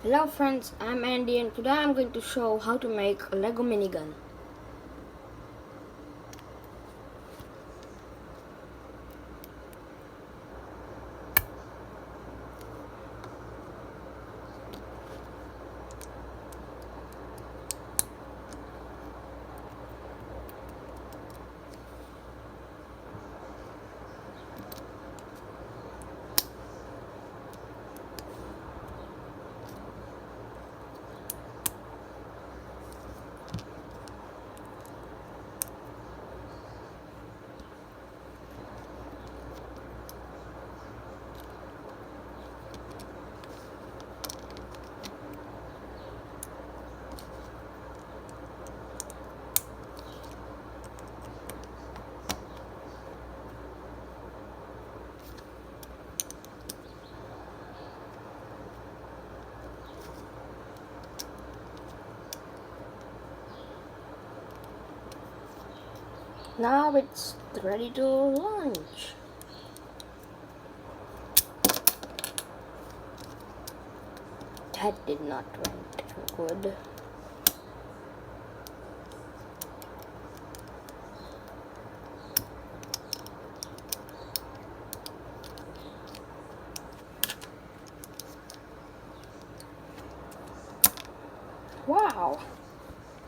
Hello friends, I'm Andy and today I'm going to show how to make a Lego minigun. Now it's ready to launch. That did not went good. Wow!